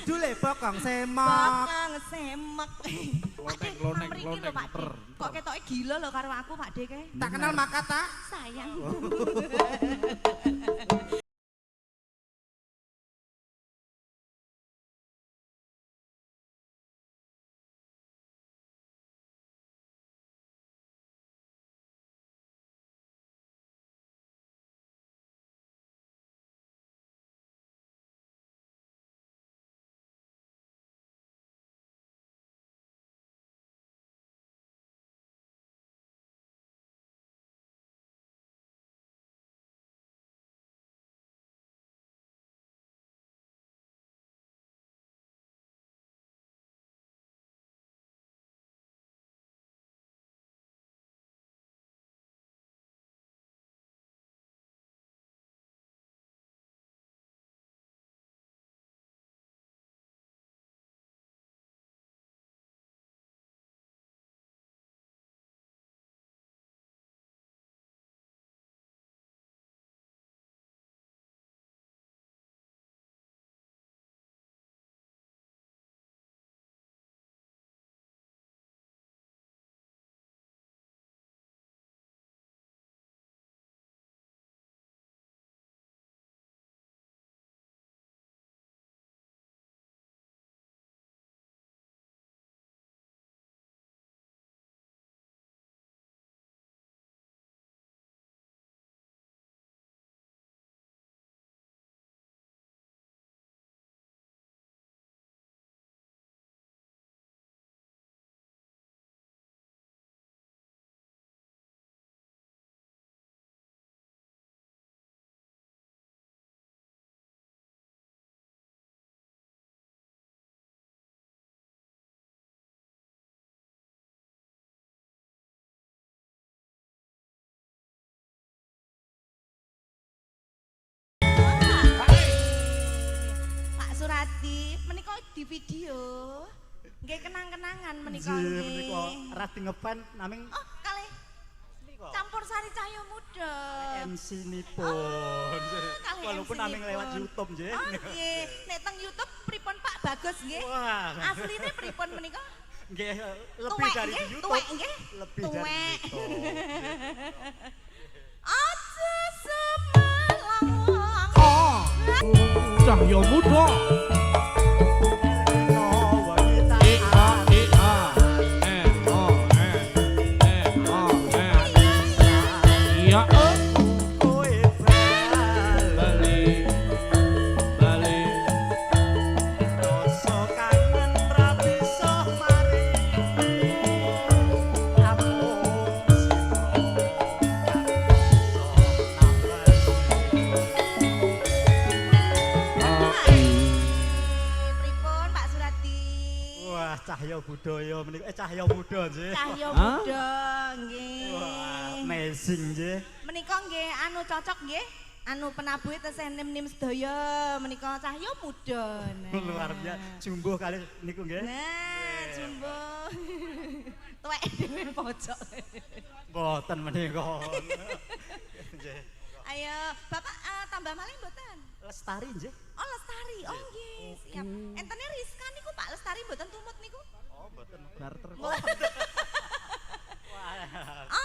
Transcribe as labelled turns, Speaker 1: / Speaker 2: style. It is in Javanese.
Speaker 1: Dule bokong semak.
Speaker 2: Bokong semak.
Speaker 3: Loneng.
Speaker 2: Pak De. Kok ketoke gila lho karo aku Pak De kae.
Speaker 1: Tak kenal maka tak?
Speaker 2: Sayang. Pak Surati, menika di video. Nggih kenang-kenangan menika nggih.
Speaker 1: Menika radi ngepan naming
Speaker 2: Oh, kalih campur sari cahya muda.
Speaker 1: MC nipun.
Speaker 2: Kalih
Speaker 1: Walaupun
Speaker 2: MC
Speaker 1: naming lewat
Speaker 2: nipun.
Speaker 1: YouTube nggih.
Speaker 2: Oh nggih, nek teng YouTube pripun Pak Bagus nggih?
Speaker 1: Wah.
Speaker 2: Asline pripun menika?
Speaker 1: Nggih lebih
Speaker 2: Tuwek
Speaker 1: dari
Speaker 2: nggih,
Speaker 1: di YouTube.
Speaker 2: tuwek nggih.
Speaker 1: Lebih dari
Speaker 2: Tuwek.
Speaker 1: YouTube.
Speaker 2: Aja semalang.
Speaker 3: Oh. Cahyo muda. Iya.
Speaker 2: Pripun Pak Surati?
Speaker 1: Wah, cahya budaya menika cahya muda nggih.
Speaker 2: Cahya
Speaker 3: Hah?
Speaker 2: muda nggih.
Speaker 1: Wah, amazing nggih.
Speaker 2: Menika nggih anu cocok nggih. Anu penabuhe tesih nim-nim sedaya menika cahya muda. Nah.
Speaker 1: Luar biasa. Jumbo kali niku nggih.
Speaker 2: Nah, jumbo. Tuwek dhewe pojok.
Speaker 1: Mboten menika. Nggih.
Speaker 2: Ayo, Bapak tambah malih mboten?
Speaker 1: Lestari nggih.
Speaker 2: Oh, Lestari. Oh, nggih, siap. Entene Rizka niku Pak Lestari mboten tumut niku?
Speaker 1: Oh, mboten.
Speaker 3: Barter.
Speaker 1: Wah.
Speaker 2: Oh,